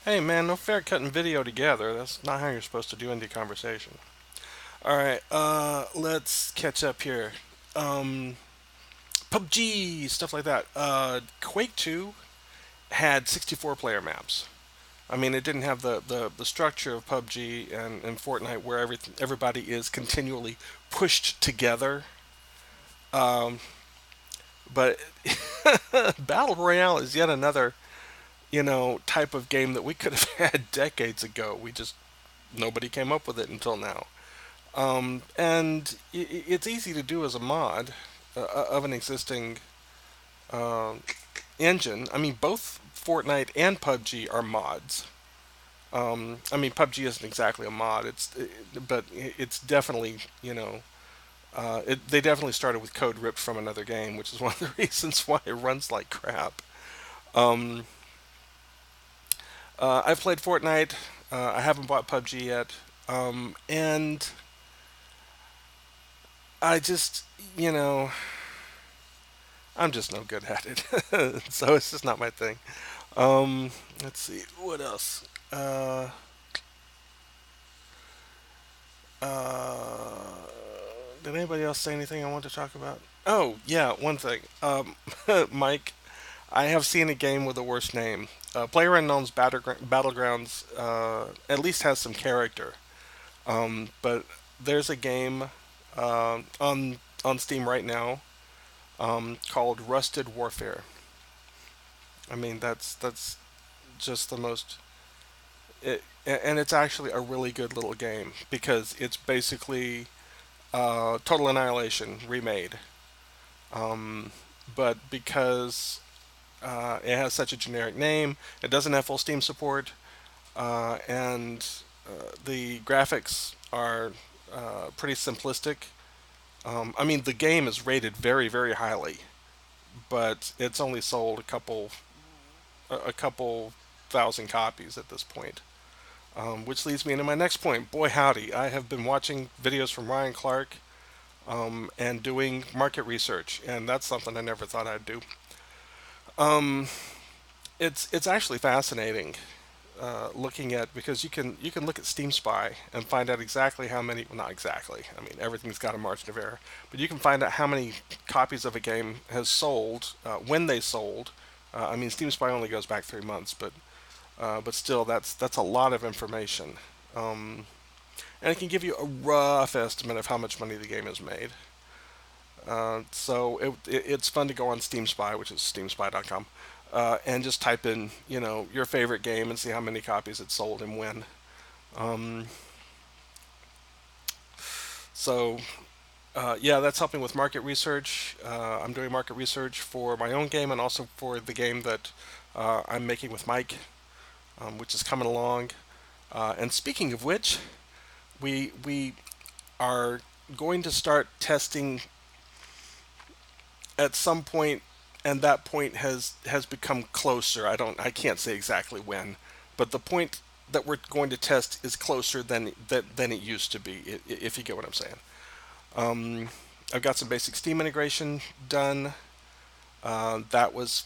Hey man, no fair cutting video together. That's not how you're supposed to do indie conversation. All right, let's catch up here. Um, PUBG stuff like that. Quake 2 had 64 player maps. I mean, it didn't have the structure of PUBG and Fortnite where everybody is continually pushed together. Um, but Battle Royale is yet another, type of game that we could have had decades ago. Nobody came up with it until now. And it's easy to do as a mod of an existing uh, engine. I mean, both Fortnite and PUBG are mods. I mean, PUBG isn't exactly a mod. But it's definitely, they definitely started with code ripped from another game, which is one of the reasons why it runs like crap. Um, I've played Fortnite. I haven't bought PUBG yet, and I just, you know, I'm just no good at it. So it's just not my thing. Let's see. What else? Uh, uh, did anybody else say anything I want to talk about? Oh, yeah, one thing. Mike, I have seen a game with a worse name. PlayerUnknown's Battlegrounds at least has some character. But there's a game on Steam right now called Rusted Warfare. I mean, that's just the most and it's actually a really good little game because it's basically Total Annihilation remade. Um, but because it has such a generic name, it doesn't have full Steam support, and the graphics are pretty simplistic. I mean, the game is rated very, very highly, but it's only sold a couple thousand copies at this point. Which leads me into my next point. Boy, howdy, I have been watching videos from Ryan Clark and doing market research, and that's something I never thought I'd do. Um, it's actually fascinating looking at because you can look at Steam Spy and find out exactly how many. Well, not exactly. I mean, everything's got a margin of error, but you can find out how many copies of a game has sold, when they sold. I mean, Steam Spy only goes back 3 months, but still, that's a lot of information. Um, and it can give you a rough estimate of how much money the game has made. So it's fun to go on Steam Spy, which is steamspy.com, and just type in, your favorite game and see how many copies it sold and when. Um, so yeah, that's helping with market research. I'm doing market research for my own game and also for the game that I'm making with Mike, which is coming along. And speaking of which, we are going to start testing at some point, and that point has become closer. I can't say exactly when, but the point that we're going to test is closer than it used to be. If you get what I'm saying. Um, I've got some basic Steam integration done. That was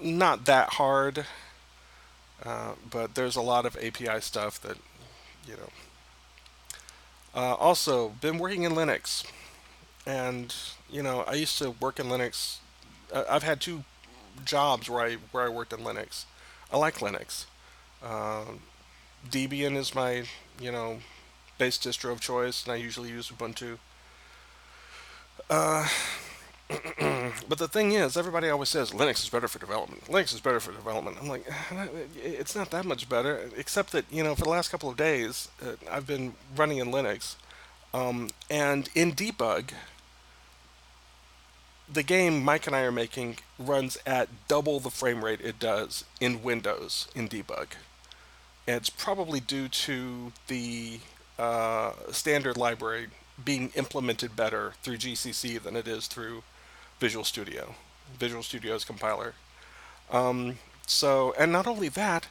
not that hard, but there's a lot of API stuff that you know. Also, been working in Linux, and I used to work in Linux. I've had two jobs where I worked in Linux. I like Linux. Uh, Debian is my you know base distro of choice, and I usually use Ubuntu. Uh, but the thing is, everybody always says Linux is better for development. Linux is better for development. I'm like, it's not that much better, except that for the last couple of days, I've been running in Linux, and in debug, the game Mike and I are making runs at double the frame rate it does in Windows in debug. And it's probably due to the standard library being implemented better through GCC than it is through Visual Studio, Visual Studio's compiler. And not only that,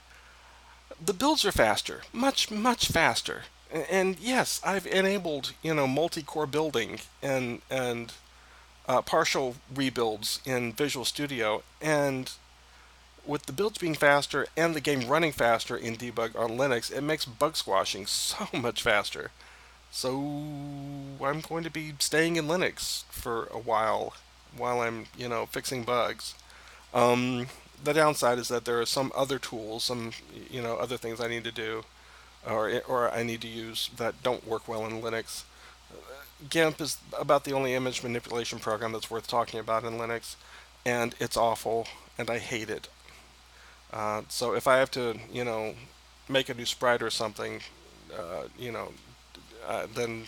the builds are faster, much, much faster. And yes, I've enabled, multi-core building and partial rebuilds in Visual Studio, and with the builds being faster and the game running faster in debug on Linux, it makes bug squashing so much faster. So I'm going to be staying in Linux for a while I'm, fixing bugs. Um, the downside is that there are some other tools, some, other things I need to do or I need to use that don't work well in Linux. GIMP is about the only image manipulation program that's worth talking about in Linux, and it's awful, and I hate it. So if I have to, make a new sprite or something, then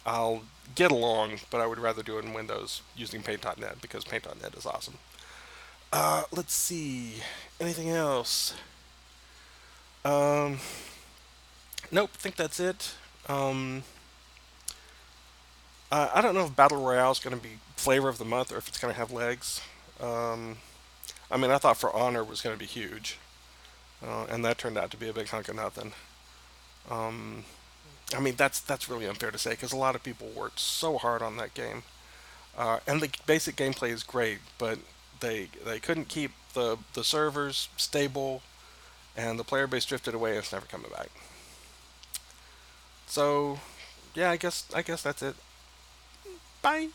I'll get along, but I would rather do it in Windows using Paint.net because Paint.net is awesome. Let's see. Anything else? Um, nope, I think that's it. Um, I don't know if Battle Royale is going to be flavor of the month or if it's going to have legs. Um, I mean, I thought For Honor was going to be huge, and that turned out to be a big hunk of nothing. Um, I mean, that's really unfair to say because a lot of people worked so hard on that game, and the basic gameplay is great, but they couldn't keep the servers stable, and the player base drifted away and it's never coming back. So, yeah, I guess that's it. Bye.